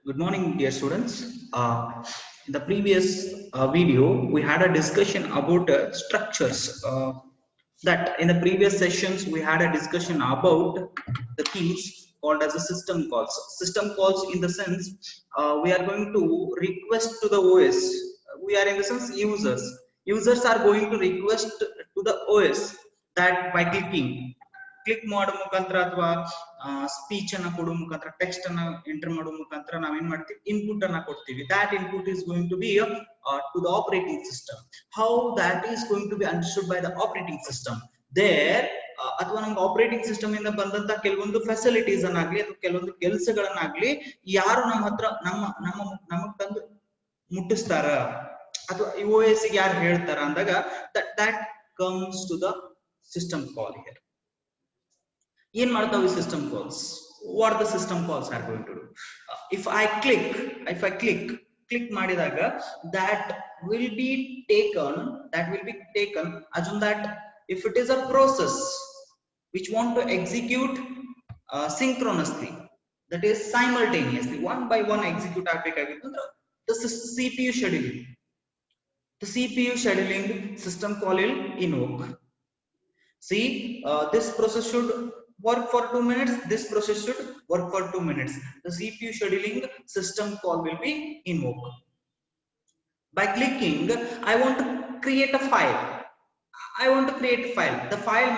Good morning, dear students. In the previous video, we had a discussion about structures. That in the previous sessions, we had a discussion about the keys called as a system calls. System calls in the sense we are going to request to the OS. We are in the sense users. Users are going to request to the OS that by clicking. Click ಮಾಡೋ ಮುಖಾಂತರ ಅಥವಾ speech ಅನ್ನ ಕೊಡೋ ಮುಖಾಂತರ text ಅನ್ನ enter ಮಾಡೋ ಮುಖಾಂತರ ನಾವೇನ್ ಮಾಡ್ತೀವಿ ಇನ್ಪುಟ್ ಅನ್ನ ಕೊಡ್ತೀವಿ that input is going to be to the operating system. How that is going to be understood by the operating system there ಅಥವಾ ನಮ್ಗೆ ಆಪರೇಟಿಂಗ್ ಸಿಸ್ಟಮ್ ಇಂದ ಬಂದಂತ ಕೆಲವೊಂದು ಫೆಸಿಲಿಟೀಸ್ ಅನ್ನಾಗ್ಲಿ ಅಥವಾ ಕೆಲವೊಂದು ಕೆಲಸಗಳನ್ನಾಗ್ಲಿ ಯಾರು ನಮ್ಮ ಹತ್ರ ನಮಗ್ ತಂದು ಮುಟ್ಟಿಸ್ತಾರ ಅಥವಾ OS ಗೆ ಯಾರು ಹೇಳ್ತಾರ ಅಂದಾಗ that comes to the system call here. ಏನ್ ಮಾಡ್ತಾವೆ system calls? What the system calls are going to do? If I click ಮಾಡಿದಾಗ that will be taken assume that if it is a process which want to execute synchronously, that is simultaneously one by one execute ಆಗಬೇಕಾಗಿತ್ತು ಅಂದ್ರೆ this is CPU scheduling. The CPU scheduling system call will invoke. See, this process should work for 2 minutes, this process should work for 2 minutes. The CPU scheduling system call will be invoked. By clicking, I want to create a file. The file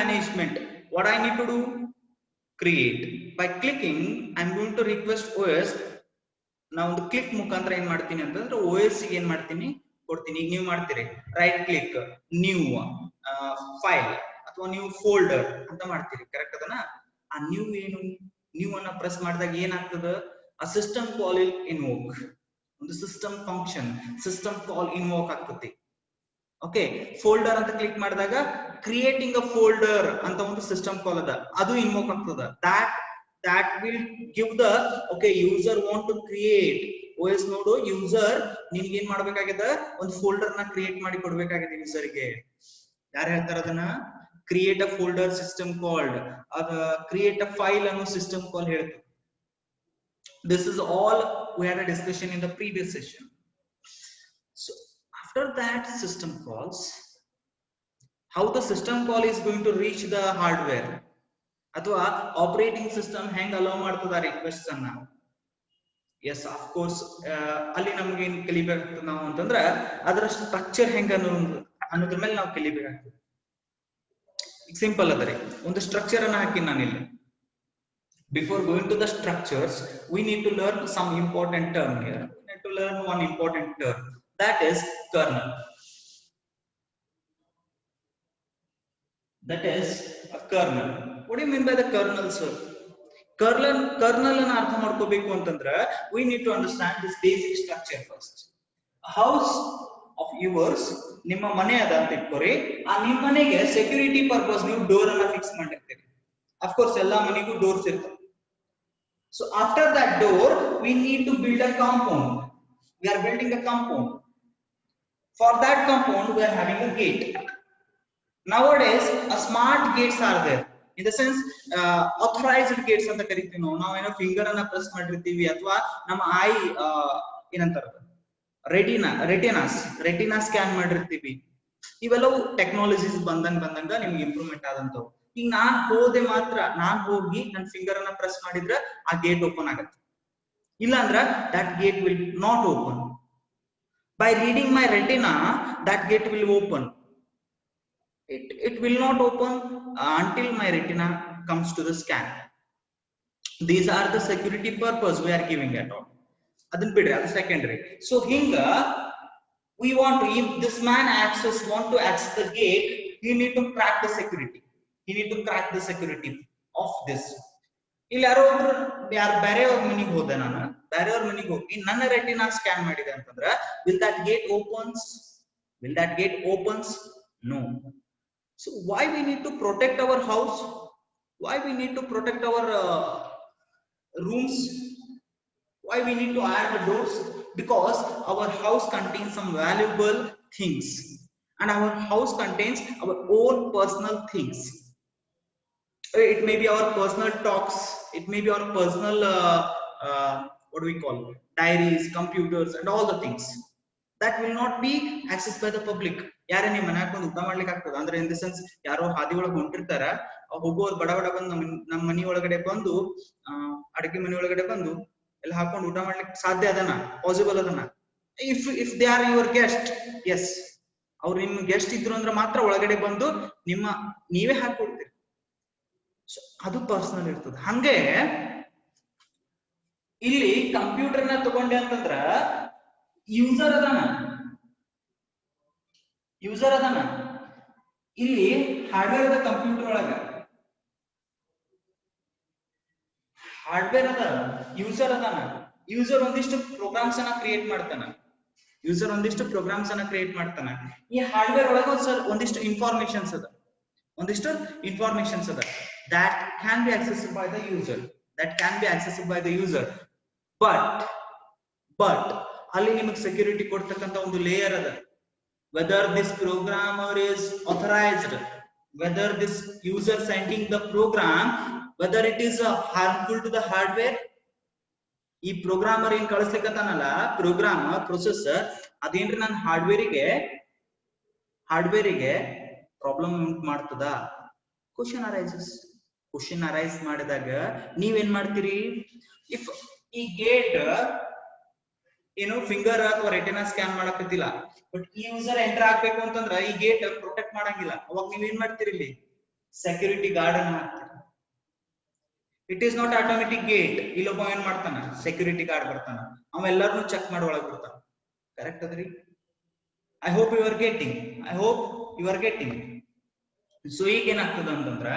management, what I need to do? Create. By clicking, I'm going to request OS. Now the click ಮುಖಾಂತರ ಏನ್ ಮಾಡ್ತೀನಿ ಅಂತಂದ್ರೆ OS ಗೆ ಏನ್ ಮಾಡ್ತೀನಿ ಕೊಡ್ತೀನಿ. ಈಗ ನೀವು ಮಾಡ್ತೀರಿ ರೈಟ್ ಕ್ಲಿಕ್ ನ್ಯೂ ಫೈಲ್ ಅಥವಾ ನ್ಯೂ ಫೋಲ್ಡರ್ ಅಂತ ಮಾಡ್ತೀರಿ, ಕರೆಕ್ಟ್ ಅದನ್ನ? ಆ ನ್ಯೂ ಅನ್ನ ಪ್ರೆಸ್ ಮಾಡಿದಾಗ ಏನಾಗ್ತದ? ಆ ಸಿಸ್ಟಮ್ ಕಾಲ್ ವಿಲ್ ಇನ್ವೋಕ್. ಒಂದು ಸಿಸ್ಟಮ್ ಫಂಕ್ಷನ್ ಸಿಸ್ಟಮ್ ಕಾಲ್ ಇನ್ವೋಕ್ ಆಗ್ತದೆ. ಓಕೆ, ಫೋಲ್ಡರ್ ಅಂತ ಕ್ಲಿಕ್ ಮಾಡಿದಾಗ ಕ್ರಿಯೇಟಿಂಗ್ ಅ ಫೋಲ್ಡರ್ ಅಂತ ಒಂದು ಸಿಸ್ಟಮ್ ಕಾಲ್ ಅದ, ಅದು ಇನ್ವೋಕ್ ಆಗ್ತದ. that will give the okay user want to create OS ನೋಡು ಯೂಸರ್ ನಿಮಗೆ ಏನ್ ಮಾಡಬೇಕಾಗಿದೆ? ಒಂದು ಫೋಲ್ಡರ್ ನ ಕ್ರಿಯೇಟ್ ಮಾಡಿ ಕೊಡಬೇಕಾಗಿದೆ ಯೂಸರ್ ಗೆ. ಯಾರು ಹೇಳ್ತಾರ ಅದನ್ನ? Create a folder system called create a file ಅನ್ನೋ ಸಿಸ್ಟಮ್ ಕಾಲ್ ಹೇಳ್ತು. This is all we had a discussion in the previous session. So after that system calls, how the system call is going to reach the hardware ಅಥವಾ operating system ಹೆಂಗ್ hello ಮಾಡ್ತದ request ಅನ್ನ? S, of course ಅಲ್ಲಿ ನಮ್ಗೆ ಏನ್ ಕಲಿಬೇಕಾಗ್ತದೆ ನಾವು ಅಂತಂದ್ರ ಅದರ ಸ್ಟ್ರಕ್ಚರ್ ಹೆಂಗ ಅನ್ನೋದ್ರ ಮೇಲೆ ನಾವು ಕಲಿಬೇಕಾಗ್ತದೆ. ಸಿಂಪಲ್ ಅದರಿ, ಒಂದು ಸ್ಟ್ರಕ್ಚರ್ ಅನ್ನ ಹಾಕಿ ನಾನಿಲ್ಲಿ. Before going to the structures we need to learn some important term here. We need to learn one important term, that is kernel. That is a kernel. What do you mean by the kernel, sir? Kernel ಅನ್ನು ಅರ್ಥ ಮಾಡ್ಕೋಬೇಕು ಅಂತಂದ್ರೆ we need to understand this basic structure first. A house of yours, ನಿಮ್ಮ ಮನೆ ಅದ ಅಂತ ಇಟ್ಕೋರಿ. ಆ ನಿಮ್ಮ ಮನೆಗೆ ಸೆಕ್ಯೂರಿಟಿ ಪರ್ಪಸ್ ನೀವು ಡೋರ್ ಅನ್ನ ಫಿಕ್ಸ್ ಮಾಡಿರ್ತೀರಿ. Of course ಎಲ್ಲಾ ಮನೆಗೂ ಡೋರ್ಸ್ ಇರ್ತವೆ. So after that door we need to build a compound. We are building a compound. For that compound we are having a gate. Nowadays a smart gates are there. In the sense authorized gates ಅಂತ ಕರಿತೀವಿ ನಾವು. ಏನೋ finger ಅನ್ನ press ಮಾಡಿರ್ತೀವಿ ಅಥವಾ ನಮ್ಮ I ಏನಂತಾರ retina scan ಮಾಡಿರ್ತೀವಿ. ಇವೆಲ್ಲವೂ ಟೆಕ್ನಾಲಜೀಸ್ ಬಂದಂಗ ನಿಮ್ಗೆ ಇಂಪ್ರೂವ್ಮೆಂಟ್ ಆದಂತವು. ಈಗ ನಾನ್ ಹೋಗಿ ನನ್ನ ಫಿಂಗರ್ ಅನ್ನ ಪ್ರೆಸ್ ಮಾಡಿದ್ರೆ ಆ ಗೇಟ್ ಓಪನ್ ಆಗುತ್ತೆ. ಇಲ್ಲ ಅಂದ್ರ that gate will not open. By reading my retina that gate will open. It will not open until my retina comes to the scan. These are the security purpose we are giving at all. Adin bidre adu secondary. So hinga we want to, if this man want to access the gate, he need to crack the security. He need to crack the security of this. ಇಲ್ಲಿ ಯಾರೋ ಒಬ್ರು ಬೇರೆಯವ್ರ ಮನೆಗೆ ಹೋದೆ, ನಾನು ಬೇರೆಯವ್ರ ಮನೆಗೆ ಹೋಗಿ ನನ್ನ ರೆಟಿನಾ ಸ್ಕ್ಯಾನ್ ಮಾಡಿದೆ ಅಂತಂದ್ರೆ will that gate opens? No. So why we need to protect our house? Why we need to protect our rooms? Why we need to add the doors? Because our house contains some valuable things and our house contains our own personal things. It may be our personal talks, it may be our personal what do we call, diaries, computers and all the things that will not be accessed by the public. ಯಾರೇ ನಿಮ್ಮ ಮನ್ಯಾಗ ಬಂದು ಊಟ ಮಾಡ್ಲಿಕ್ಕೆ ಆಗ್ತದ ಅಂದ್ರೆ in the sense ಯಾರೋ ಹಾದಿ ಒಳಗೆ ಹೊಂಟಿರ್ತಾರ, ಹೋಗೋರು ಬಡ ಬಡ ಬಂದು ನಮ್ಮ ಮನಿ ಒಳಗಡೆ ಬಂದು ಅಡಿಗೆ ಮನಿ ಒಳಗಡೆ ಬಂದು ಎಲ್ಲ ಹಾಕೊಂಡು ಊಟ ಮಾಡ್ಲಿಕ್ಕೆ ಸಾಧ್ಯ ಅದನ, ಪಾಸಿಬಲ್ ಅದನ. If they are your guest, yes, ಅವ್ರು ನಿಮ್ ಗೆಸ್ಟ್ ಇದ್ರು ಅಂದ್ರೆ ಮಾತ್ರ ಒಳಗಡೆ ಬಂದು ನೀವೇ ಹಾಕೊಡ್ತೀರಿ. ಅದು ಪರ್ಸನಲ್ ಇರ್ತದೆ. ಹಂಗೆ ಇಲ್ಲಿ ಕಂಪ್ಯೂಟರ್ ನ ತಗೊಂಡೆ ಅಂತಂದ್ರ ಯೂಸರ್ ಅದಾನ, ಇಲ್ಲಿ ಹಾರ್ಡ್ವೇರ್ ಅದ, ಕಂಪ್ಯೂಟರ್ ಒಳಗ ಹಾರ್ಡ್ವೇರ್ ಅದ, ಯೂಸರ್ ಅದಾನ. ಯೂಸರ್ ಒಂದಿಷ್ಟು ಪ್ರೋಗ್ರಾಮ್ಸ್ ಅನ್ನ ಕ್ರಿಯೇಟ್ ಮಾಡ್ತಾನ, ಈ ಹಾರ್ಡ್ವೇರ್ ಒಳಗ ಒಂದಿಷ್ಟು ಇನ್ಫಾರ್ಮೇಶನ್ಸ್ ಅದ, that can be accessed by the user, but ಅಲ್ಲಿ ನಿಮಗೆ ಸೆಕ್ಯೂರಿಟಿ ಕೊಡ್ತಕ್ಕಂತ ಒಂದು ಲೇಯರ್ ಅದ. whether this programmer is authorized, whether this user sending the program, whether it is harmful to the hardware. ಈ ಪ್ರೋಗ್ರಾಮರ್ ಏನ್ ಕಳಿಸ್ಲಿಕ್ಕತ್ತಾನಲ್ಲ, program processor, ಅದೇನ್ರಿ ನನ್ನ ಹಾರ್ಡ್ವೇರಿಗೆ problem ಉಂಟು ಮಾಡ್ತದ? Question arise ಮಾಡಿದಾಗ ನೀವೇನ್ ಮಾಡ್ತೀರಿ? ಇಫ್ ಈ ಗೇಟ್ ಏನು ಫಿಂಗರ್ ಅಥವಾ ರೆಟಿನಾ ಸ್ಕ್ಯಾನ್ ಮಾಡಕತ್ತಿಲ್ಲ, ಬಟ್ ಈ ಯೂಸರ್ ಎಂಟರ್ ಆಗ್ಬೇಕು ಅಂತಂದ್ರ ಈ ಗೇಟ್ ಪ್ರೊಟೆಕ್ಟ್ ಮಾಡಂಗಿಲ್ಲ, ಅವಾಗ ನೀವೇನ್ ಮಾಡ್ತೀರಿ? ಇಲ್ಲಿ ಸೆಕ್ಯೂರಿಟಿ ಗಾರ್ಡ್ ಅನ್ನ ಹಾಕ್ತೀರಿ. It is not automatic gate. ಇಲ್ಲೊಬ್ಬ ಏನ್ ಮಾಡ್ತಾನ? ಸೆಕ್ಯೂರಿಟಿ ಗಾರ್ಡ್ ಬರ್ತಾನ, ಅವ ಎಲ್ಲಾರನು ಚೆಕ್ ಮಾಡಿ ಒಳಗ್ ಬಿಡ್ತಾನ. ಕರೆಕ್ಟ್ ಅದ್ರಿ? I hope you are getting. So ಈಗ ಏನಾಗ್ತದ ಅಂತಂದ್ರ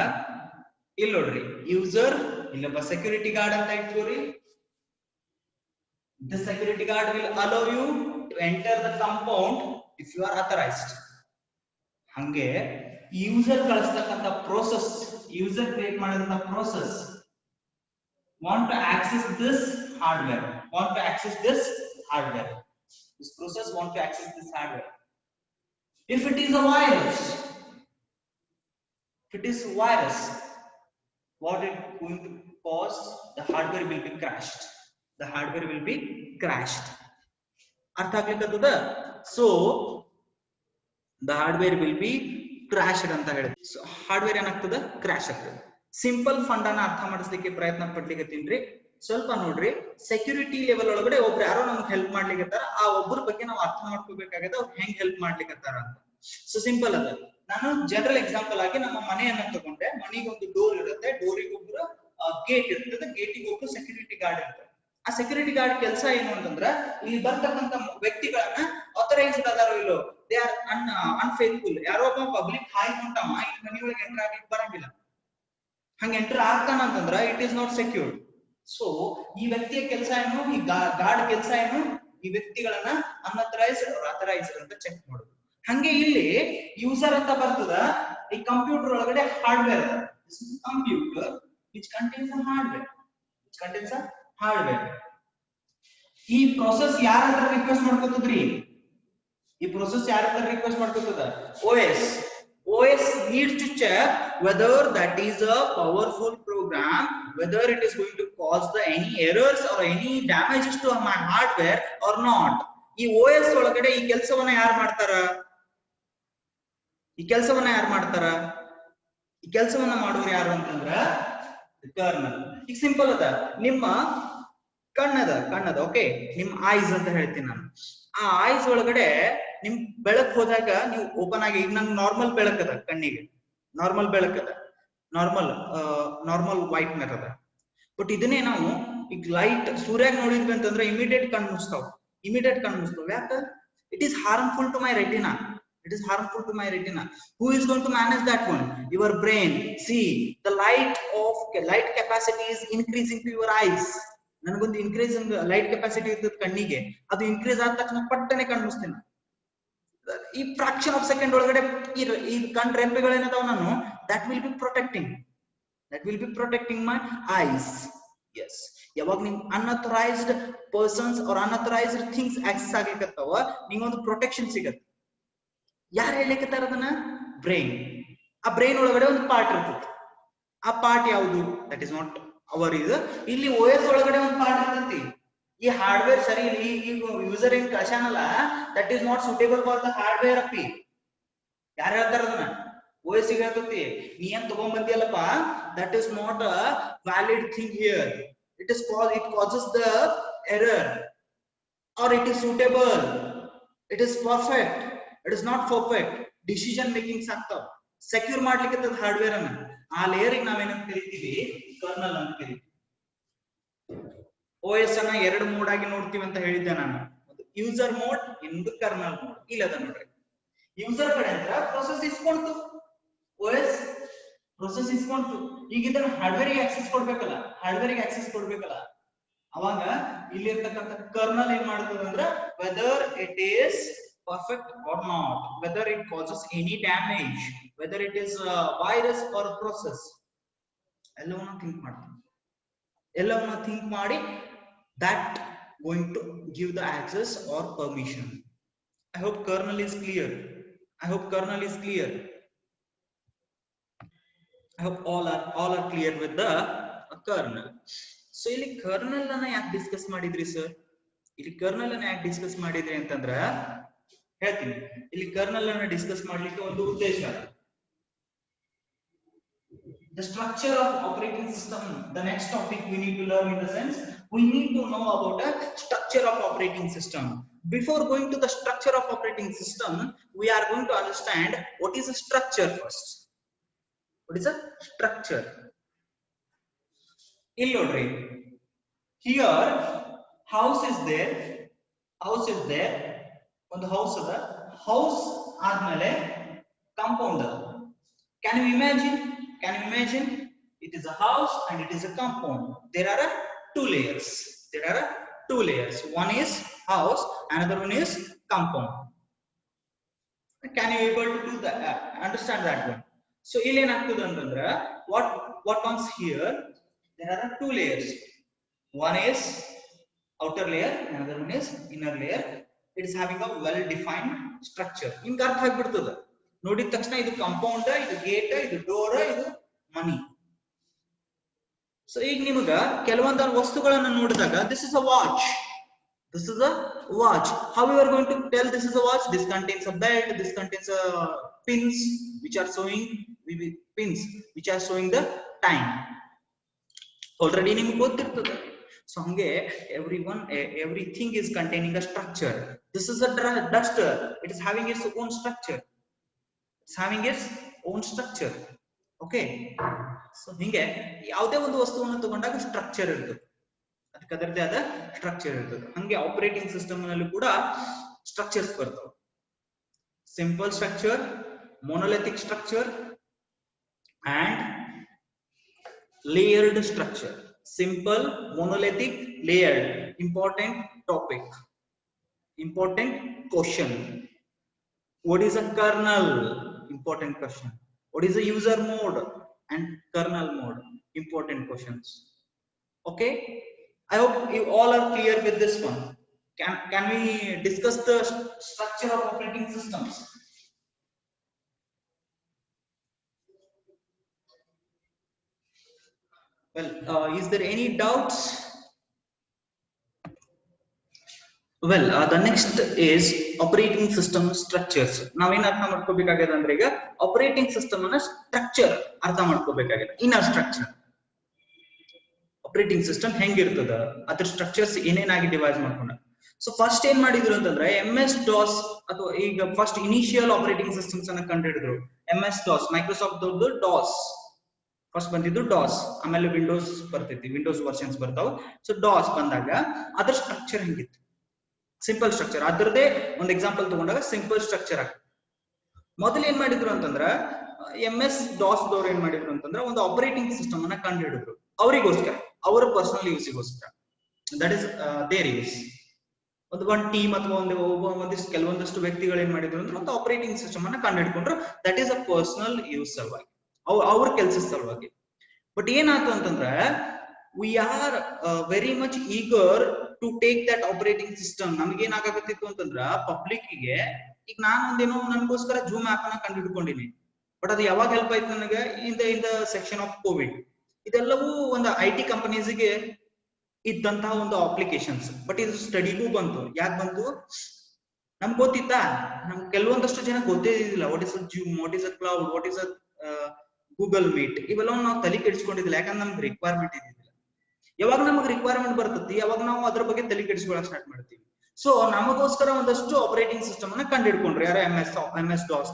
ಇಲ್ಲಿ ನೋಡ್ರಿ, ಯೂಸರ್ ಇಲ್ಲೊಬ್ಬ ಸೆಕ್ಯೂರಿಟಿ ಗಾರ್ಡ್ ಅಂತ ಇಟ್ಕೋರಿ. The security guard will allow you to enter the compound if you are authorized. ಹಂಗೆ ಯೂಸರ್ ಕಳಿಸ್ತಕ್ಕಂತ ಪ್ರೋಸೆಸ್, ಯೂಸರ್ ಕ್ರಿಯೇಟ್ ಮಾಡಿದಂತ process want to access this hardware. This process want to access this hardware. If it is a virus, what it going to cause? The hardware will be crashed. ಅರ್ಥ ಆಗ್ಲಿಕ್ಕದ? So the hardware will be crashed ಅಂತ ಹೇಳಿದ್ವಿ. So hardware ಏನಾಗ್ತದ? Crash ಆಗ್ತದೆ. Simple fund ಅನ್ನ ಅರ್ಥ ಮಾಡಿಸ್ಲಿಕ್ಕೆ ಪ್ರಯತ್ನ ಪಡ್ಲಿಕ್ಕೆ ಸ್ವಲ್ಪ ನೋಡ್ರಿ. ಸೆಕ್ಯೂರಿಟಿ ಲೆವೆಲ್ ಒಳಗಡೆ ಒಬ್ರು ಯಾರೋ ನಮ್ಗೆ ಹೆಲ್ಪ್ ಮಾಡ್ಲಿಕ್ಕೆ, ಆ ಒಬ್ಬರ ಬಗ್ಗೆ ನಾವು ಅರ್ಥ ಮಾಡ್ಕೋಬೇಕಾಗದ, ಅವ್ರು ಹೆಂಗ್ ಹೆಲ್ಪ್ ಮಾಡ್ಲಿಕ್ಕೆ ಅಂತ. ಸೊ ಸಿಂಪಲ್ ಅದ. ನಾನು ಜನರಲ್ ಎಕ್ಸಾಂಪಲ್ ಆಗಿ ನಮ್ಮ ಮನೆಯನ್ನ ತಗೊಂಡೆ. ಮನೆಗೆ ಒಂದು ಡೋರ್ ಇರುತ್ತೆ, ಡೋರಿಗೆ ಒಬ್ರು ಗೇಟ್ ಇರ್ತದೆ, ಗೇಟಿಗೆ ಒಬ್ರು ಸೆಕ್ಯೂರಿಟಿ ಗಾರ್ಡ್ ಇರ್ತಾರೆ. ಆ ಸೆಕ್ಯೂರಿಟಿ ಗಾರ್ಡ್ ಕೆಲಸ ಏನು ಅಂತಂದ್ರ, ಇಲ್ಲಿ ಬರ್ತಕ್ಕಂತ ವ್ಯಕ್ತಿಗಳನ್ನ ಆಥರೈಸ್ಡ್ ಅದಾರೋ ಇಲ್ಲೋ, ದೇ ಆರ್ ಅನ್ಫೇತ್ಫುಲ್, ಯಾರೋ ಒಬ್ಬ ಪಬ್ಲಿಕ್ ಹಾಯ್ ಹೊಂಟಾವ, ಈ ಮನೆಯೊಳಗೆ ಎಂಟರ್ ಆಗ್ಲಿಕ್ಕೆ ಬರಂಗಿಲ್ಲ, ಹಂಗ ಎಂಟರ್ ಆಗ್ತಾನ ಅಂತಂದ್ರ it is not secured. So ಈ ವ್ಯಕ್ತಿಯ ಕೆಲಸ ಏನು, ಈ ಗಾರ್ಡ್ ಕೆಲಸ ಏನು, ಈ ವ್ಯಕ್ತಿಗಳನ್ನ ಅನ್ಅಥರೈಸ್ಡ್ ಆರ್ ಅಥರೈಸ್ಡ್ ಅಂತ ಚೆಕ್ ಮಾಡೋದು. ಹಂಗೆ ಇಲ್ಲಿ ಯೂಸರ್ ಅಂತ ಬರ್ತದ. ಈ ಕಂಪ್ಯೂಟರ್ ಒಳಗಡೆ hardware, computer which contains a hardware. ಈ ಪ್ರೋಸೆಸ್ ಯಾರ ಹತ್ರ request ಮಾಡ್ಕೊತದ್ರಿ? OS needs to check whether that is a powerful program, whether it is going to cause any errors or any damages to my hardware or not. ಈ OS ಒಳಗಡೆ ಈ ಕೆಲಸವನ್ನ ಯಾರು ಮಾಡ್ತಾರ? ಈ ಕೆಲಸವನ್ನ ಮಾಡೋರು ಯಾರು ಅಂತಂದ್ರ ಕರ್ನಲ್. ಈಗ ಸಿಂಪಲ್ ಅದ, ನಿಮ್ಮ ಕಣ್ಣದ, ಓಕೆ, ನಿಮ್ ಐಸ್ ಅಂತ ಹೇಳ್ತೀನಿ ನಾನು. ಆ ಐಸ್ ಒಳಗಡೆ ನಿಮ್ ಬೆಳಕ್ ಹೋದಾಗ ನೀವು ಓಪನ್ ಆಗಿ, ಈಗ ನಂಗೆ ನಾರ್ಮಲ್ ಬೆಳಕದ, ಕಣ್ಣಿಗೆ ನಾರ್ಮಲ್ ಬೆಳಕದ, ನಾರ್ಮಲ್ ವೈಟ್ನರ್ ಅದ. ಬಟ್ ಇದನ್ನೇ ನಾವು ಈಗ ಲೈಟ್ ಸೂರ್ಯಾಗ ನೋಡಿದ್ವಿ ಅಂತಂದ್ರೆ ಇಮಿಡಿಯೇಟ್ ಕಣ್ ಮುಚ್ತಾವ. ಯಾಕ? It is harmful to my retina. Who is going to manage that one? Your brain. See, the light capacity is increasing to your eyes. ನನಗೊಂದು ಇನ್ಕ್ರೀಸಿಂಗ್ ಲೈಟ್ ಕೆಪಾಸಿಟಿ ಇರ್ತದೆ ಕಣ್ಣಿಗೆ, ಅದು ಇನ್ಕ್ರೀಸ್ ಆದ ತಕ್ಷಣ ಪಟ್ಟನೆ ಕಣ್ಣು ಮುಚ್ತೀನಿ. ಈ ಫ್ರಾಕ್ಷನ್ ಆಫ್ ಸೆಕೆಂಡ್ ಒಳಗಡೆ ಈ ಕಣ್ ರೆಂಪೆಗಳೇನದಾವ ನಾನು, that will be protecting my eyes. Yes, ಯಾವಾಗ ನಿಮ್ unauthorised persons or unauthorised things access ಆಗ್ಲಿಕ್ಕತ್ತಾವ, ನಿಂಗೊಂದು ಪ್ರೊಟೆಕ್ಷನ್ ಸಿಗತ್ತೆ. ಯಾರು ಹೇಳಿಕತ್ತಾರ ಅದನ್ನ? ಬ್ರೈನ್. ಆ ಬ್ರೈನ್ ಒಳಗಡೆ ಒಂದು ಪಾರ್ಟ್ ಇರ್ತದೆ, ಆ ಪಾರ್ಟ್ ಯಾವುದು? ದಟ್ ಇಸ್ ನಾಟ್ ಅವರ್ ಇದು. ಇಲ್ಲಿ ಓ ಎಸ್ ಒಳಗಡೆ ಒಂದು ಪಾರ್ಟ್ ಇರ್ತೈತಿ. ಈ ಹಾರ್ಡ್ವೇರ್ ಸರಿ ಈ ಯೂಸರ್ ಏನ್ ಕಳ್ಸಾನಲ್ಲ, that is not suitable for the hardware ಅಪ್ಪಿ. ಯಾರು ಹೇಳ್ತಾರ ಅದನ್ನ? ಓ ಎಸ್ ಹೇಳ್ತತಿ. ನೀ ಏನ್ ತಗೊಂಡ್ಬಂದಿಯಲ್ಲಪ್ಪ, that is not a valid thing here. It causes the error, or it is suitable, it is perfect, it is not perfect. Decision makings ಆಗ್ತಾವ. Secure ಮಾಡ್ಲಿಕ್ಕೆ ಹಾರ್ಡ್ವೇರ್ ಅನ್ನ, ಆ ಲೇಯರ್ ನಾವೇನಂತ ಕರಿತೀವಿ? ಕರ್ನಲ್ ಅಂತ ಕರಿತೀವಿ. ಓ ಎಸ್ ಅನ್ನ ಎರಡು ಮೋಡ್ ಆಗಿ ನೋಡ್ತೀವಿ ಅಂತ ಹೇಳಿದ್ದೆ ನಾನು. ಯೂಸರ್ ಮೋಡ್, ಇನ್ನೊಂದು ಕರ್ನಲ್ ಮೋಡ್. ಇಲ್ಲ ಅದ ನೋಡ್ರಿ, ಯೂಸರ್ ಕಡೆ ಅಂತ ಪ್ರೊಸೆಸ್ ಇಸ್ಕೊಂತು, ಓ ಎಸ್ ಪ್ರೊಸೆಸ್ ಇಸ್ಕೊಂತು. ಈಗ ಇದನ್ನ ಹಾರ್ಡ್ವೇರ್ ಆಕ್ಸೆಸ್ ಕೊಡ್ಬೇಕಲ್ಲ, ಹಾರ್ಡ್ವೇರ್ ಆಕ್ಸೆಸ್ ಕೊಡ್ಬೇಕಲ್ಲ, ಅವಾಗ ಇಲ್ಲಿ ಇರ್ತಕ್ಕಂಥ ಕರ್ನಲ್ ಏನ್ ಮಾಡ್ತದೆ ಅಂದ್ರೆ whether it is perfect or not, whether it causes any damage, whether it is a virus or a process, ಎಲ್ಲವನ್ನ ಥಿಂಕ್ ಮಾಡಿ that going to give the access or permission. I hope kernel is clear. I hope all are clear with the kernel. So ಇಲ್ಲಿ kernel ಅನ್ನ ಯಾಕೆ discuss ಮಾಡಿದ್ರಿ sir? ಇಲ್ಲಿ kernel ಅನ್ನ ಯಾಕೆ discuss ಮಾಡಿದ್ರಿ ಅಂತಂದ್ರ ಹೇಳ್ತೀನಿ. ಇಲ್ಲಿ ಕರ್ನಲ್ ಅನ್ನ ಡಿಸ್ಕಸ್ ಮಾಡ್ಲಿಕ್ಕೆ ಒಂದು ಉದ್ದೇಶ. The structure of operating system, the next topic we need to learn, in the sense we need to know about a structure of operating system. Before going to the structure of operating system, we are going to understand what is a structure first. What is a structure? ಇಲ್ಲಿ ನೋಡ್ರಿ, here house is there, ಒಂದು house ಅದ, house ಆದ್ಮೇಲೆ compound ಅದ. Can you imagine? It is a house and it is a compound. There are two layers. One is house, another one is compound. Can you able to do that? Understand that one? So ಇಲ್ಲಿ ಏನಾಗ್ತದೆ ಅಂತಂದ್ರೆ, what comes here? There are two layers. One is outer layer, another one is inner layer. It is having a well defined structure. ನಿಮ್ಗೆ ಅರ್ಥ ಆಗ್ಬಿಡ್ತದ ನೋಡಿದ ತಕ್ಷಣ, ಇದು compound, ಇದು gate, ಇದು ಡೋರ್, ಇದು ಮನಿ. ಸೊ ಈಗ ನಿಮಗ ಕೆಲವೊಂದು ವಸ್ತುಗಳನ್ನ ನೋಡಿದಾಗ, this is a watch. How you are going to tell this is a watch? This contains a belt, this contains a pins which are showing the time. Already ನಿಮ್ಗೆ ಗೊತ್ತಿರ್ತದ. So hange everything is containing a structure. This is a duster. It is having its own structure. Okay. So hinge ಯಾವುದೇ ಒಂದು ವಸ್ತುವನ್ನು ತಗೊಂಡಾಗ structure ಇರ್ತದೆ, ಅದಕ್ಕೆ ಅದರದೇ ಆದ structure ಇರ್ತದೆ. ಹಂಗೆ ಆಪರೇಟಿಂಗ್ ಸಿಸ್ಟಮ್ ನಲ್ಲಿ ಕೂಡ ಸ್ಟ್ರಕ್ಚರ್ಸ್ ಬರ್ತವೆ. Simple structure, monolithic structure and layered structure. Simple, monolithic, layered. Important topic, important question. What is a kernel? Important question. What is a user mode and kernel mode? Important questions. Okay, I hope you all are clear with this one. Can we discuss the structure of operating systems? Well, is there any doubts? Well, the next is operating system structures. ನಾವೇನ್ ಅರ್ಥ ಮಾಡ್ಕೋಬೇಕಾಗಿದೆ ಅಂದ್ರೆ, ಈಗ operating system ಅನ್ನ structure ಅರ್ಥ ಮಾಡ್ಕೋಬೇಕಾಗಿದೆ. Inner structure, operating system ಹೆಂಗಿರ್ತದ, ಅದ್ರ structures ಏನೇನಾಗಿ device ಮಾಡ್ಕೊಂಡ. So first ಏನ್ ಮಾಡಿದ್ರು ಅಂತಂದ್ರೆ, MS-DOS ಅಥವಾ ಈಗ ಫಸ್ಟ್ ಇನಿಷಿಯಲ್ ಆಪರೇಟಿಂಗ್ ಸಿಸ್ಟಮ್ಸ್ ಅನ್ನ ಕಂಡುಹಿಡಿದ್ರು. MS-DOS, ಮೈಕ್ರೋಸಾಫ್ಟ್ ದೊಡ್ಡದು ಡಾಸ್ ಫಸ್ಟ್ ಬಂದಿದ್ದು ಡಾಸ್, ಆಮೇಲೆ ವಿಂಡೋಸ್ ಬರ್ತೈತಿ, ವಿಂಡೋಸ್ ವರ್ಷನ್ಸ್ ಬರ್ತಾವ. ಸೊ ಡಾಸ್ ಬಂದಾಗ ಅದ್ರ ಸ್ಟ್ರಕ್ಚರ್ ಹೆಂಗಿತ್ತು? Simple structure. ಅದರದೇ ಒಂದು ಎಕ್ಸಾಂಪಲ್ ತಗೊಂಡಾಗ ಸಿಂಪಲ್ ಸ್ಟ್ರಕ್ಚರ್ ಆಗ್ತದೆ. ಮೊದಲು ಏನ್ ಮಾಡಿದ್ರು ಅಂತಂದ್ರ, MS-DOS ದವ್ರು ಏನ್ ಮಾಡಿದ್ರು ಅಂತಂದ್ರ, ಒಂದು ಆಪರೇಟಿಂಗ್ ಸಿಸ್ಟಮ್ ಅನ್ನ ಕಂಡು ಹಿಡಿದ್ರು ಅವರಿಗೋಸ್ಕರ, ಅವರ ಪರ್ಸನಲ್ ಯೂಸ್ಗೋಸ್ಕರ. That is their use. ಒಂದು ಟೀಮ್ ಅಥವಾ ಕೆಲವೊಂದಷ್ಟು ವ್ಯಕ್ತಿಗಳು ಏನ್ ಮಾಡಿದ್ರು ಅಂದ್ರೆ, ಒಂದು ಆಪರೇಟಿಂಗ್ ಸಿಸ್ಟಮ್ ಅನ್ನ ಕಂಡು ಹಿಡ್ಕೊಂಡ್ರು. That is a personal use ಸಲುವಾಗಿ, ಅವ್ರ ಕೆಲಸದ ಸಲುವಾಗಿ. ಬಟ್ ಏನಾಯ್ತು ಅಂತಂದ್ರೆ, we are very much eager to take that operating system. ನಮ್ಗೆ ಏನಾಗತ್ತಿತ್ತು ಅಂತಂದ್ರ, ಪಬ್ಲಿಕ್ ಗೆ ಈಗ ನಾನು ಒಂದೇನೋ ನನಗೋಸ್ಕರ ಜೂಮ್ ಆಪ್ ಅನ್ನ ಕಂಡು ಹಿಡ್ಕೊಂಡಿನಿ, ಬಟ್ ಅದು ಯಾವಾಗ ಹೆಲ್ಪ್ ಆಯ್ತು ನನಗೆ in the section of Covid. ಇದೆಲ್ಲವೂ ಒಂದು IT ಕಂಪನೀಸ್ಗೆ ಇದ್ದಂತಹ ಒಂದು ಅಪ್ಲಿಕೇಶನ್ಸ್. ಬಟ್ ಇದು ಸ್ಟಡಿಗೂ ಬಂತು. ಯಾಕೆ ಬಂತು? ನಮ್ಗೆ ಗೊತ್ತಿತ್ತಾ? ನಮ್ಗೆ ಕೆಲವೊಂದಷ್ಟು ಜನ ಗೊತ್ತೇ ಇದ್ದಿಲ್ಲ. What is a zoom, what is a cloud, what is a Google meet, ಇವೆಲ್ಲ ನಾವು ತಲೆ ಕೆಡಿಸ್ಕೊಂಡಿದ್ದಿಲ್ಲ. ಯಾಕಂದ್ರೆ ನಮ್ಗೆ ರಿಕ್ವೈರ್ಮೆಂಟ್ ಇದ್ದಿಲ್ಲ. ಯಾವಾಗ ನಮಗೆ ರಿಕ್ವೈರ್ಮೆಂಟ್ ಬರ್ತತಿ ಅವಾಗ ನಾವು ಅದ್ರ ಬಗ್ಗೆ ತಲೆ ಕೆಡಿಸ್ಕೊಳ್ಳೋಕೆ ಸ್ಟಾರ್ಟ್ ಮಾಡ್ತೀವಿ. ಸೊ ನಮಗೋಸ್ಕರ ಒಂದಷ್ಟು ಆಪರೇಟಿಂಗ್ ಸಿಸ್ಟಮ್ ಅನ್ನ ಕಂಡು ಹಿಡ್ಕೊಂಡ್ರು ಯಾರು? MS DOS.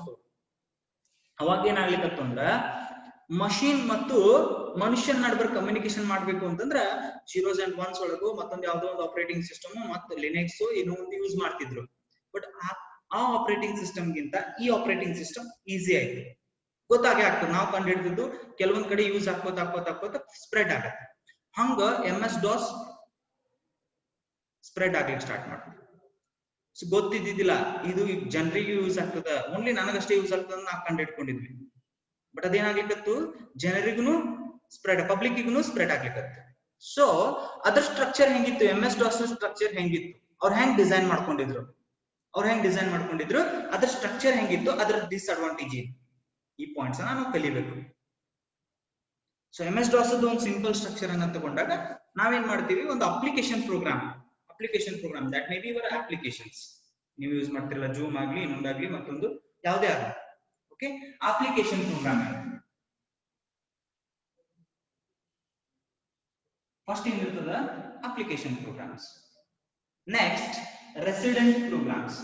ಅವಾಗ ಏನಾಗ್ಲಿಕ್ಕತ್ತು ಅಂದ್ರ ಮಷೀನ್ ಮತ್ತು ಮನುಷ್ಯನ ನಡುವೆ ಕಮ್ಯುನಿಕೇಶನ್ ಮಾಡ್ಬೇಕು ಅಂತಂದ್ರ 0s and 1s ಒಳಗು ಮತ್ತೊಂದು ಯಾವ್ದೋ ಒಂದು ಆಪರೇಟಿಂಗ್ ಸಿಸ್ಟಮ್ ಮತ್ತು ಲಿನಕ್ಸ್ ಏನೋ ಒಂದು ಯೂಸ್ ಮಾಡ್ತಿದ್ರು. ಬಟ್ ಆ ಆಪರೇಟಿಂಗ್ ಸಿಸ್ಟಮ್ ಗಿಂತ ಈ ಆಪರೇಟಿಂಗ್ ಸಿಸ್ಟಮ್ ಈಸಿ ಆಯ್ತು. ಗೊತ್ತಾಗೆ ಆಗ್ತದೆ. ನಾವು ಕಂಡು ಹಿಡಿದಿದ್ದು ಕೆಲವೊಂದ್ ಕಡೆ ಯೂಸ್ ಹಾಕೋತ ಸ್ಪ್ರೆಡ್ ಆಗತ್ತೆ. ಹಂಗ MS DOS ಸ್ಪ್ರೆಡ್ ಆಗ್ಲಿಕ್ಕೆ ಸ್ಟಾರ್ಟ್ ಮಾಡ್ತೀವಿ. ಸೊ ಗೊತ್ತಿದ್ದಿದ್ದಿಲ್ಲ ಇದು ಜನರಿಗೆ ಯೂಸ್ ಆಗ್ತದ, ಓನ್ಲಿ ನನಗಷ್ಟೇ ಯೂಸ್ ಆಗ್ತದ ನಾವು ಕಂಡು ಹಿಡ್ಕೊಂಡಿದ್ವಿ. ಬಟ್ ಅದೇನಾಗ್ಲಿಕ್ಕತ್ತು, ಜನರಿಗೂ ಸ್ಪ್ರೆಡ್, ಪಬ್ಲಿಕ್ಗೂ ಸ್ಪ್ರೆಡ್ ಆಗ್ಲಿಕ್ಕತ್ತು. ಸೊ ಅದ್ರ ಸ್ಟ್ರಕ್ಚರ್ ಹೆಂಗಿತ್ತು? MS DOS ಸ್ಟ್ರಕ್ಚರ್ ಹೆಂಗಿತ್ತು? ಅವ್ರು ಹೆಂಗ್ ಡಿಸೈನ್ ಮಾಡ್ಕೊಂಡಿದ್ರು ಅದ್ರ ಸ್ಟ್ರಕ್ಚರ್ ಹೆಂಗಿತ್ತು, ಅದ್ರ ಡಿಸ್ಅಡ್ವಾಂಟೇಜ್ ಏನು, ಈ ಪಾಯಿಂಟ್ಸ್ ನಾವು ಕಲಿಬೇಕು. ಸೊ MS DOS ಒಂದು ಸಿಂಪಲ್ ಸ್ಟ್ರಕ್ಚರ್ ಅನ್ನ ತಗೊಂಡಾಗ ನಾವೇನ್ ಮಾಡ್ತೀವಿ, ಒಂದು application program that may be your applications. ನೀವು ಯೂಸ್ ಮಾಡ್ತಿರಲ್ಲ ಜೂಮ್ ಆಗ್ಲಿ, ಇನ್ನೊಂದಾಗ್ಲಿ, ಮತ್ತೊಂದು ಯಾವುದೇ ಆಗಲಿ. ಓಕೆ, ಅಪ್ಲಿಕೇಶನ್ ಪ್ರೋಗ್ರಾಮ್ ಫಸ್ಟ್ ಏನಿರ್ತದ? Application programs. Next resident programs.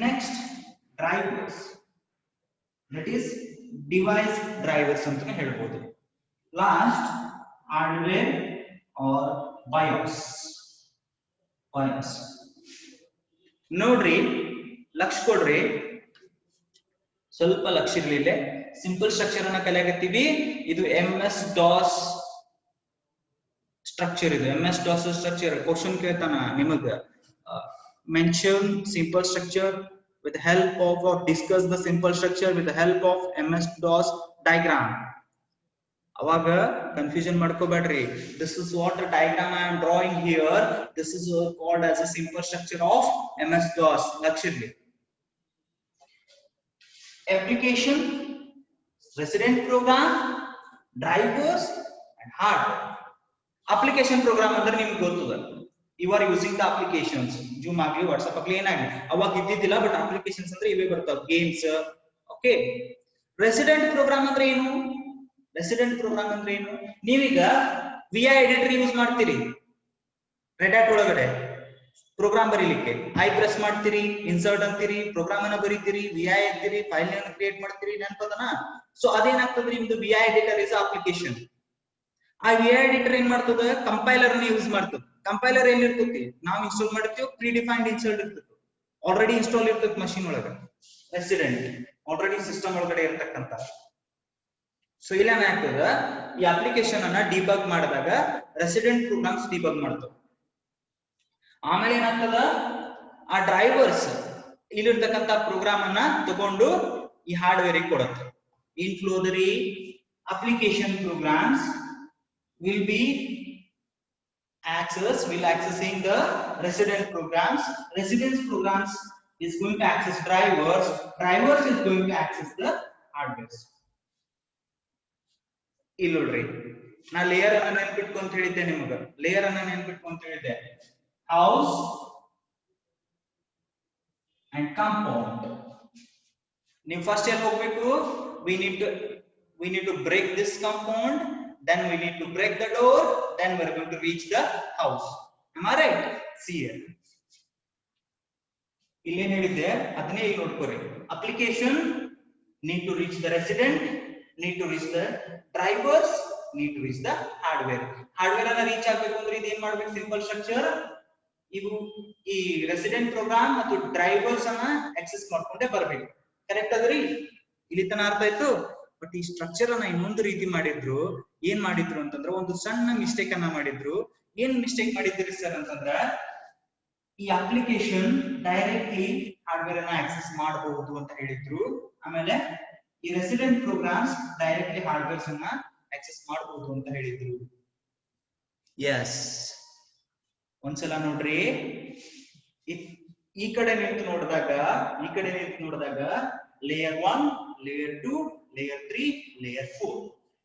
Next drivers, that is device drivers ಅಂತ ಹೇಳ್ಬೋದು. Last hardware or BIOS. ನೋಡ್ರಿ, ಲಕ್ಷ ಕೊಡ್ರಿ, ಸ್ವಲ್ಪ ಲಕ್ಷ ಇರ್ಲಿಲ್ಲ. ಸಿಂಪಲ್ ಸ್ಟ್ರಕ್ಚರ್ ಅನ್ನ ಕಲಿಯಾಕತ್ತೀವಿ. ಇದು MS DOS ಸ್ಟ್ರಕ್ಚರ್. ಇದು MS DOS ಸ್ಟ್ರಕ್ಚರ್. ಕ್ವಶನ್ ಕೇಳ್ತಾನ ನಿಮಗ, mention simple structure with the help of, or discuss the simple structure with the help of MS DOS diagram. ಅವಾಗ confusion ಮಾಡ್ಕೋಬೇಡ್ರಿ. This is what the diagram I am drawing here. This is called as a simple structure of MS DOS. ಲಕ್ಷಿರ್ಲಿ. Application, resident program, drivers and hardware. Application program ಅಂದ್ರೆ ನಿಮ್ಗೆ ಗೊತ್ತದ. You are using the applications. Zoom agli, WhatsApp agli, ಏನಾಗಲಿ ಅವಾಗ ಇದ್ದಿದ್ದಿಲ್ಲ. But applications ಅಂದ್ರೆ ಇವೇ ಬರ್ತಾವ, games. Okay, resident program ಅಂದ್ರೆ ಏನು? ನೀವೀಗ VI ಎಡಿಟರ್ ಯೂಸ್ ಮಾಡ್ತೀರಿ ರೆಡ್ ಹ್ಯಾಟ್ ಒಳಗಡೆ ಪ್ರೋಗ್ರಾಮ್ ಬರೀಲಿಕ್ಕೆ. ಐ ಪ್ರೆಸ್ ಮಾಡ್ತೀರಿ, ಇನ್ಸರ್ಟ್ ಅಂತೀರಿ, ಪ್ರೋಗ್ರಾಮ್ ಅನ್ನ ಬರೀತೀರಿ, VI ಅಂತೀರಿ, ಫೈಲ್ ಅನ್ನು ಕ್ರಿಯೇಟ್ ಮಾಡ್ತೀರಿ. ನೆನಪದನ? ಸೊ ಅದೇನಾಗ್ತದೆ, ನಿಮ್ದು VI ಎಡಿಟರ್ ಇಸ್ ಅಪ್ಲಿಕೇಶನ್. ಆ VI ಎಡಿಟರ್ ಏನ್ ಮಾಡ್ತದ? ಕಂಪೈಲರ್ ಅನ್ನು ಯೂಸ್ ಮಾಡ್ತದೆ. ಕಂಪೈಲರ್ ಏನಿರ್ತೈತಿ, ನಾವು ಇನ್ಸ್ಟಾಲ್ ಮಾಡಿರ್ತೀವಿ, ಪ್ರೀ ಡಿಫೈನ್ಡ್ ಇನ್ಸ್ಟಾಲ್ ಇರ್ತೈತಿ, ಆಲ್ರೆಡಿ ಇನ್ಸ್ಟಾಲ್ ಇರ್ತೈತಿ ಮಷೀನ್ ಒಳಗೆ. ರೆಸಿಡೆಂಟ್ ಆಲ್ರೆಡಿ ಸಿಸ್ಟಮ್ ಒಳಗಡೆ ಇರ್ತಕ್ಕಂತ. ಸೊ ಇಲ್ಲ ಏನಾಗ್ತದ, ಈ ಅಪ್ಲಿಕೇಶನ್ ಅನ್ನ ಡಿಬಗ್ ಮಾಡಿದಾಗ ರೆಸಿಡೆಂಟ್ ಪ್ರೋಗ್ರಾಮ್ಸ್ ಡಿಬಗ್ ಮಾಡ್ತವೆ. ಆಮೇಲೆ ಏನಾಗ್ತದ, ಆ ಡ್ರೈವರ್ಸ್ ಇಲ್ಲಿರ್ತಕ್ಕಂತ ಪ್ರೋಗ್ರಾಮ್ ಅನ್ನ ತಗೊಂಡು ಈ ಹಾರ್ಡ್ವೇರ್ ಕೊಡುತ್ತೆ. ಇನ್ ಫ್ಲೋದರಿ application programs will accessing the resident programs. Resident programs is going to access drivers is going to access the hardware. ಇಲ್ಲಿ ನೋಡ್ರಿ, ನಾ ಲೇಯರ್ ಅನ್ನ ನೆನ್ಪಿಟ್ಕೊಂತ ಹೇಳಿದ್ದೆ ನಿಮಗ. House and compound. ನೀವು ಫಸ್ಟ್ ಏನ್ ಹೋಗ್ಬೇಕು? we need to break this compound, then we need to break the door, then we are going to reach the house. Am I right? See here, ಇಲ್ಲಿ ಏನ್ ಹೇಳಿದ್ದೆ ಅದನ್ನೇ ಇಲ್ಲಿ ನೋಡ್ಕೊರಿ. Application need to reach the resident, need to reach the drivers, need to reach the hardware. Hardware ಅನ್ನ reach ಆಗಬೇಕು ಅಂದ್ರೆ ಇದು ಏನ್ ಮಾಡ್ಬೇಕು? Simple structure. ಇವು ಈ ರೆಸಿಡೆಂಟ್ ಪ್ರೋಗ್ರಾಮ್ ಮತ್ತು ಡ್ರೈವರ್ಸ್ ಅನ್ನ ಆಕ್ಸೆಸ್ ಮಾಡ್ಕೊಂಡೇ ಬರ್ಬೇಕು. ಕರೆಕ್ಟ್ ಅದರಿ? ಇಲ್ಲಿ ತನ ಅರ್ಥ ಆಯ್ತು. ಬಟ್ ಈ ಸ್ಟ್ರಕ್ಚರ್ ಅನ್ನ ಇನ್ನೊಂದು ರೀತಿ ಮಾಡಿದ್ರು. ಏನ್ ಮಾಡಿದ್ರು ಅಂತಂದ್ರೆ, ಒಂದು ಸಣ್ಣ ಮಿಸ್ಟೇಕ್ ಅನ್ನ ಮಾಡಿದ್ರು. ಏನ್ ಮಿಸ್ಟೇಕ್ ಮಾಡಿದ್ರಿ ಸರ್ ಅಂತಂದ್ರ, ಈ ಅಪ್ಲಿಕೇಶನ್ ಡೈರೆಕ್ಟ್ಲಿ ಹಾರ್ಡ್ವೇರ್ ಅನ್ನ ಆಕ್ಸೆಸ್ ಮಾಡಬಹುದು ಅಂತ ಹೇಳಿದ್ರು. ಆಮೇಲೆ ಈ ರೆಸಿಡೆಂಟ್ ಪ್ರೋಗ್ರಾಮ್ಸ್ ಡೈರೆಕ್ಟ್ಲಿ ಹಾರ್ಡ್ವೇರ್ಸ್ ಅನ್ನ ಆಕ್ಸೆಸ್ ಮಾಡಬಹುದು ಅಂತ ಹೇಳಿದ್ರು. ಎಸ್, ಒಂದ್ಸಲ ನೋಡ್ರಿ ಈ ಕಡೆ ನಿಂತು ನೋಡಿದಾಗ layer 1, layer 2, layer 3, layer 4.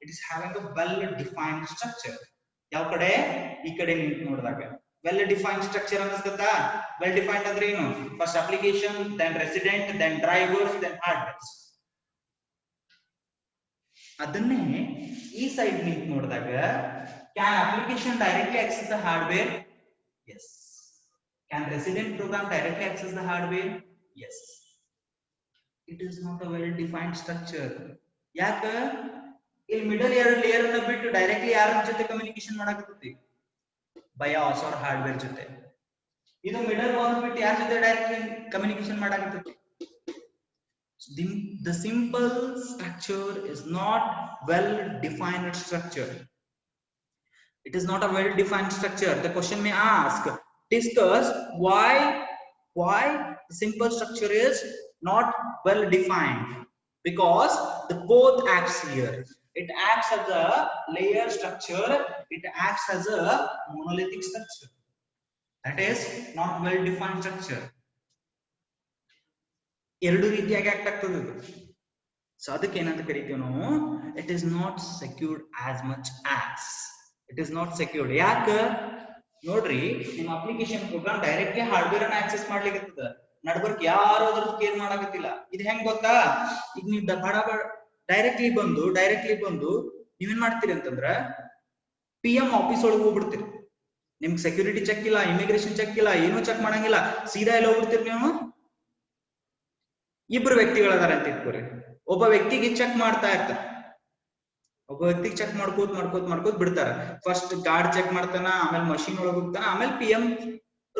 It is having a well defined structure. ಯಾವ ಕಡೆ ಈ ಕಡೆ ನಿಂತು ನೋಡಿದಾಗ well defined structure ಅನ್ನಿಸ್ತದ. well defined ಅಂದ್ರೆ ಏನು? First application, then resident, then drivers, then hardware. ಅದನ್ನೇ ಈ ಸೈಡ್ ನಿಂತು ನೋಡಿದಾಗ can application directly access the hardware? Yes. Can resident program directly access the hardware? Yes. It is not a well defined structure. ಯಾಕ ಇಲ್ಲಿ middle layer ಅನ್ನ ಬಿಟ್ಟು directly ಯಾರ ಜೊತೆ ಕಮ್ಯುನಿಕೇಶನ್ ಮಾಡಕತ್ತಿ? BIOS or ಹಾರ್ಡ್ವೇರ್ ಜೊತೆ. ಇದು ಮಿಡಲ್ ವಾಲ್ ಬಿಟ್ಟು ಯಾರ ಜೊತೆ ಡೈರೆಕ್ಟ್ಲಿ ಕಮ್ಯುನಿಕೇಶನ್ ಮಾಡಕತ್ತಿ? The simple structure is not well defined structure. It is not a well defined structure. The question may ask, discuss why the simple structure is not well defined. Because the both acts here. It acts as a layer structure, it acts as a monolithic structure. That is not well defined structure. ಎರಡು ರೀತಿಯಾಗಿ act ಆಗ್ತದೆ ಇದು. So ಅದಕ್ಕೆ ಏನಂತ ಕರಿತೀವಿ ನಾವು, it is not secured as much as. It is not secured. ಯಾಕ ನೋಡ್ರಿ, ನಿಮ್ಮ ಅಪ್ಲಿಕೇಶನ್ ಪ್ರೋಗ್ರಾಮ್ ಡೈರೆಕ್ಟ್ಲಿ ಹಾರ್ಡ್ವೇರ್ ಅನ್ನ ಆಕ್ಸೆಸ್ ಮಾಡ್ಲಿಕ್ಕೆ ನಡ್ಬರ್ಕ್ ಯಾರು ಅದ್ರ ಕೇರ್ ಮಾಡಕತ್ತಿಲ್ಲ. ಇದು ಹೆಂಗ್ ಗೊತ್ತಾ? ಈಗ ನೀವು ಡೈರೆಕ್ಟ್ಲಿ ಬಂದು ನೀವೇನ್ ಮಾಡ್ತೀರಿ ಅಂತಂದ್ರ PM ಆಫೀಸ್ ಒಳಗೆ ಹೋಗ್ಬಿಡ್ತೀರಿ. ನಿಮ್ಗೆ ಸೆಕ್ಯೂರಿಟಿ ಚೆಕ್ ಇಲ್ಲ, ಇಮಿಗ್ರೇಷನ್ ಚೆಕ್ ಇಲ್ಲ, ಏನೂ ಚೆಕ್ ಮಾಡಂಗಿಲ್ಲ, ಸೀದಾ ಎಲ್ಲ ಹೋಗ್ಬಿಡ್ತೀರಿ ನೀವು. ಇಬ್ರು ವ್ಯಕ್ತಿಗಳದಾರ ಅಂತ ಇಟ್ಕೋರಿ. ಒಬ್ಬ ವ್ಯಕ್ತಿಗೆ ಚೆಕ್ ಮಾಡ್ತಾ ಇರ್ತಾರೆ, ಒಬ್ಬ ವ್ಯಕ್ತಿಗೆ ಚೆಕ್ ಮಾಡ್ಕೋತ್ ಬಿಡ್ತಾರ. ಫಸ್ಟ್ ಗಾರ್ಡ್ ಚೆಕ್ ಮಾಡ್ತಾನ, ಆಮೇಲೆ ಮಷೀನ್ ಒಳಗೆ ಹೋಗ್ತಾನ, ಆಮೇಲೆ PM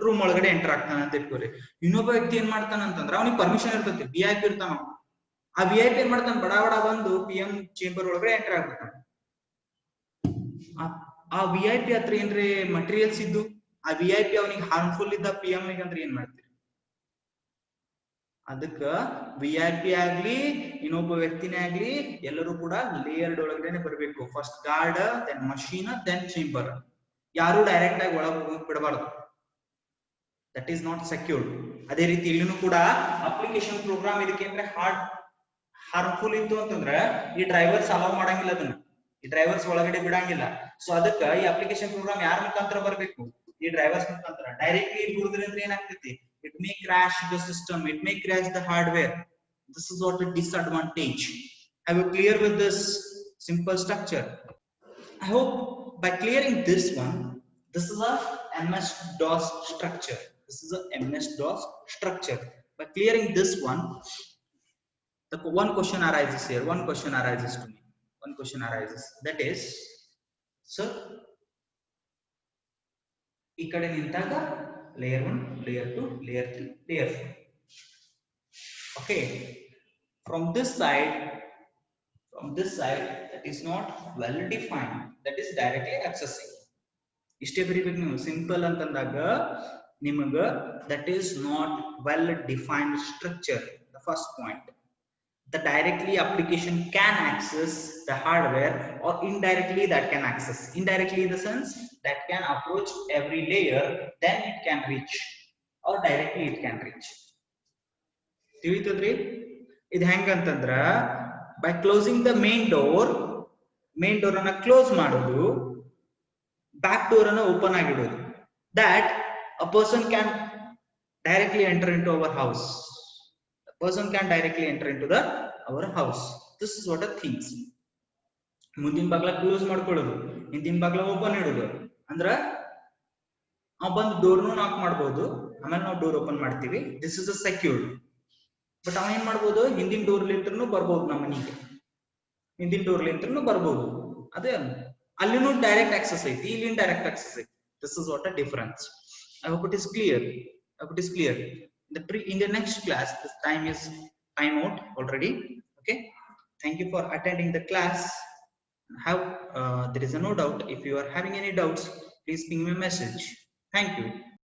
ರೂಮ್ ಒಳಗಡೆ ಎಂಟರ್ ಆಗ್ತಾನ ಅಂತ ಇಟ್ಕೋರಿ. ಇನ್ನೊಬ್ಬ ವ್ಯಕ್ತಿ ಏನ್ ಮಾಡ್ತಾನ ಅಂತಂದ್ರ ಅವ್ನಿಗೆ ಪರ್ಮಿಷನ್ ಇರ್ತೈತಿ, VIP ಇರ್ತಾನ. ಆ VIP ಏನ್ ಮಾಡ್ತಾನ, ಬಡ ಬಂದು PM ಚೇಂಬರ್ ಒಳಗಡೆ ಎಂಟರ್ ಆಗ್ಬಿಡ್ತಾನ. ಆ VIP ಹತ್ರ ಏನ್ರಿ ಮಟೀರಿಯಲ್ಸ್ ಇದ್ದು, ಆ VIP ಅವನಿಗೆ ಹಾರ್ಮ್ಫುಲ್ ಇದ್ದ PM ಅಂದ್ರೆ ಏನ್ ಮಾಡ್ತೀರಿ? ಅದಕ್ಕ VIP ಆಗ್ಲಿ ಇನ್ನೊಬ್ಬ ವ್ಯಕ್ತಿನೇ ಆಗ್ಲಿ ಎಲ್ಲರೂ ಕೂಡ ಲೇಯರ್ಡ್ ಒಳಗಡೆ ಬರಬೇಕು. First guard, then machine, then chamber. ಯಾರು ಡೈರೆಕ್ಟ್ ಆಗಿ ಒಳಗೆ ಹೋಗಕ್ ಬಿಡಬಾರ್ದು. That is not secured. ಅದೇ ರೀತಿ ಇಲ್ಲಿನೂ ಕೂಡ ಅಪ್ಲಿಕೇಶನ್ ಪ್ರೋಗ್ರಾಮ್ ಇದಕ್ಕೆ ಅಂದ್ರೆ ಹಾರ್ಮ್ಫುಲ್ ಇತ್ತು ಅಂತಂದ್ರೆ ಈ ಡ್ರೈವರ್ಸ್ ಅಲೌ ಮಾಡಂಗಿಲ್ಲ, ಅದನ್ನ ಈ ಡ್ರೈವರ್ಸ್ ಒಳಗಡೆ ಬಿಡಂಗಿಲ್ಲ. ಸೊ ಅದಕ್ಕ ಈ ಅಪ್ಲಿಕೇಶನ್ ಪ್ರೋಗ್ರಾಮ್ ಯಾರ ಮುಖಾಂತರ ಬರಬೇಕು? ಈ ಡ್ರೈವರ್ಸ್ ಮುಖಾಂತರ. ಡೈರೆಕ್ಟ್ಲಿ ಇದ್ರಿಂದ ಏನಾಗ್ತೈತಿ? It may crash the system, it may crash the hardware. This is what a disadvantage. Are you clear with this simple structure? I hope by clearing this one, this is a MS-DOS structure. This is a MS-DOS structure. By clearing this one, the one question arises here. One question arises to me. One question arises. That is, sir, ಈ ಕಡೆ ನಿಂತಾಗ layer 1, layer 2, layer 3, layer 4. Okay, from this side that is not well defined, that is directly accessing. ಇಷ್ಟೇ ಬರೀಬೇಕು ನೀವು. Simple ಅಂತಂದಾಗ ನಿಮಗ that is not well defined structure. The first point, the directly application can access the hardware, or indirectly that can access. Indirectly in the sense that can approach every layer, then it can reach, or directly it can reach. ತಿಳಿತದ್ರಿ? ಇದು ಹೆಂಗಂತಂದ್ರ by closing the main door ಅನ್ನ close ಮಾಡೋದು, back door ಅನ್ನ open ಆಗಿಡೋದು. that a person can directly enter into our house. A person can directly enter into our house. This is what a things. ಮುಂದಿನ ಬಾಗ್ಲ close ಮಾಡ್ಕೊಳ್ಳೋದು, ಹಿಂದಿನ ಬಾಗ್ಲ open ಇಡೋದು. ಅಂದ್ರ ನಾವು ಬಂದು ಡೋರ್ನು ನಾಕ್ ಮಾಡ್ಬೋದು, ಆಮೇಲೆ ನಾವು ಡೋರ್ ಓಪನ್ ಮಾಡ್ತೀವಿ. This is a secured. But ಅವ ಏನ್ ಮಾಡ್ಬೋದು, ಹಿಂದಿನ ಡೋರ್ ಲಿಂತ್ರನು ಬರ್ಬೋದು, ನಮ್ಮ ಮನೆಗೆ ಹಿಂದಿನ ಡೋರ್ ಲಿಂತ್ರನು ಬರ್ಬೋದು. ಅದೇ ಅಲ್ಲಿನೂ ಡೈರೆಕ್ಟ್ ಆಕ್ಸೆಸ್ ಐತಿ, ಇಲ್ಲಿ ಡೈರೆಕ್ಟ್ ಆಕ್ಸೆಸ್ ಐತಿ. This is what a difference. I hope it is clear. In the next class, this time out already. Okay, thank you for attending the class. There is no doubt. If you are having any doubts, please ping me a message. Thank you.